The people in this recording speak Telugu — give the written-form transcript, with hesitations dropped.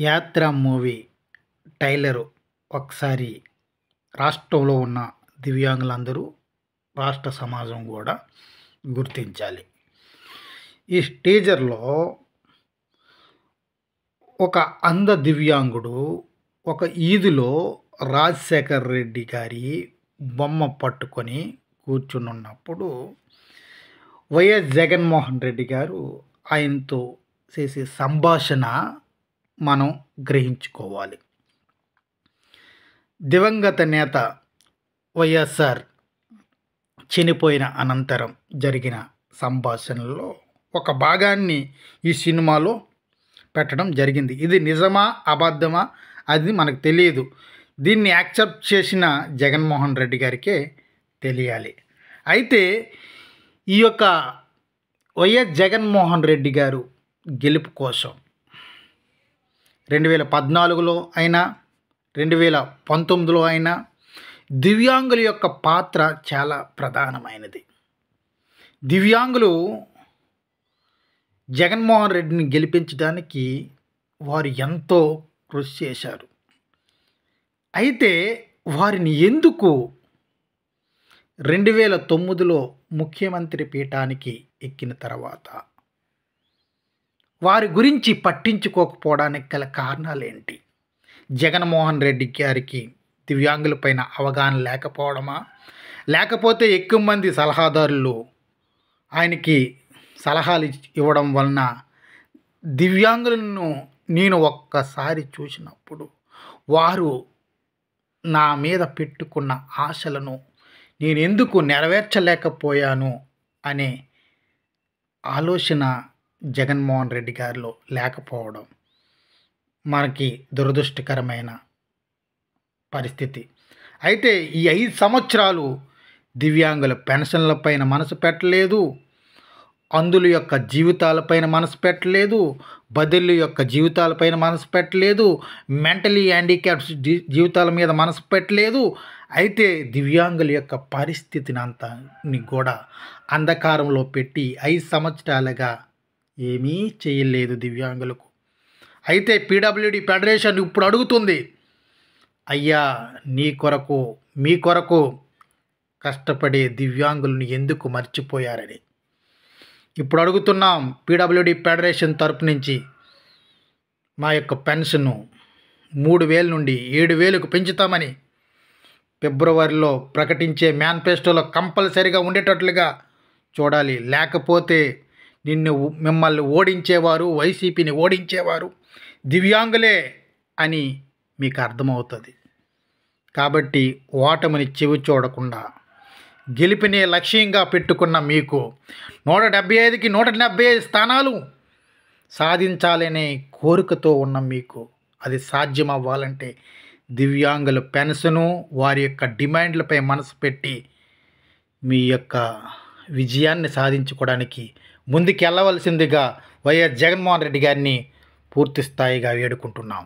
యాత్ర మూవీ ట్రైలరు ఒకసారి రాష్ట్రంలో ఉన్న దివ్యాంగులందరూ రాష్ట్ర సమాజం కూడా గుర్తించాలి. ఈ టీజర్లో ఒక అంధ దివ్యాంగుడు ఒక ఈదులో రాజశేఖర్ రెడ్డి గారి బొమ్మ పట్టుకొని కూర్చునున్నప్పుడు వైఎస్ జగన్మోహన్ రెడ్డి గారు ఆయనతో చేసే సంభాషణ మనం గ్రహించుకోవాలి. దివంగత నేత వైఎస్ఆర్ చనిపోయిన అనంతరం జరిగిన సంభాషణలో ఒక భాగాన్ని ఈ సినిమాలో పెట్టడం జరిగింది. ఇది నిజమా అబద్ధమా అది మనకు తెలియదు. దీన్ని యాక్సెప్ట్ చేసిన జగన్మోహన్ రెడ్డి గారికే తెలియాలి. అయితే ఈ యొక్క వైఎస్ జగన్మోహన్ రెడ్డి గారు గెలుపు కోసం 2014లో అయినా 2019లో అయినా దివ్యాంగుల యొక్క పాత్ర చాలా ప్రధానమైనది. దివ్యాంగులు జగన్మోహన్ రెడ్డిని గెలిపించడానికి వారు ఎంతో కృషి చేశారు. అయితే వారిని ఎందుకు 2009లో ముఖ్యమంత్రి పీఠానికి ఎక్కిన తర్వాత వారి గురించి పట్టించుకోకపోవడానికి గల కారణాలేంటి? జగన్మోహన్ రెడ్డి గారికి దివ్యాంగులపైన అవగాహన లేకపోవడమా, లేకపోతే ఎక్కువ మంది సలహాదారులు ఆయనకి సలహాలు ఇవ్వడం వలన దివ్యాంగులను నేను ఒక్కసారి చూసినప్పుడు వారు నా మీద పెట్టుకున్న ఆశలను నేను ఎందుకు నెరవేర్చలేకపోయాను అనే ఆలోచన జగన్మోహన్ రెడ్డి గారిలో లేకపోవడం మనకి దురదృష్టకరమైన పరిస్థితి. అయితే ఈ 5 సంవత్సరాలు దివ్యాంగుల పెన్షన్లపైన మనసు పెట్టలేదు, అంధుల యొక్క జీవితాలపైన మనసు పెట్టలేదు, బదిర్ల యొక్క జీవితాలపైన మనసు పెట్టలేదు, మెంటలీ హ్యాండిక్యాప్స్ జీవితాల మీద మనసు పెట్టలేదు. అయితే దివ్యాంగుల యొక్క పరిస్థితిని అంతాన్ని కూడా అంధకారంలో పెట్టి 5 సంవత్సరాలుగా ఏమీ చేయలేదు దివ్యాంగులకు. అయితే పీడబ్ల్యూడీ ఫెడరేషన్ ఇప్పుడు అడుగుతుంది, అయ్యా నీ కొరకు మీ కొరకు కష్టపడే దివ్యాంగులను ఎందుకు మర్చిపోయారని ఇప్పుడు అడుగుతున్నాం. పీడబ్ల్యూడీ ఫెడరేషన్ తరపు నుంచి మా యొక్క పెన్షన్ను 3,000 నుండి 7,000కు పెంచుతామని ఫిబ్రవరిలో ప్రకటించే మేనిఫెస్టోలో కంపల్సరిగా ఉండేటట్లుగా చూడాలి. లేకపోతే మిమ్మల్ని ఓడించేవారు, వైసీపీని ఓడించేవారు దివ్యాంగులే అని మీకు అర్థమవుతుంది. కాబట్టి ఓటమిని చెవి చూడకుండా గెలిపినే లక్ష్యంగా పెట్టుకున్న మీకు 175కి 175 స్థానాలు సాధించాలనే కోరికతో ఉన్న మీకు అది సాధ్యం అవ్వాలంటే దివ్యాంగుల పెన్షను వారి యొక్క డిమాండ్లపై మనసు పెట్టి మీ యొక్క విజయాన్ని సాధించుకోవడానికి ముందుకెళ్ళవలసిందిగా వైఎస్ జగన్మోహన్ రెడ్డి గారిని పూర్తి స్థాయిగా వేడుకుంటున్నాం.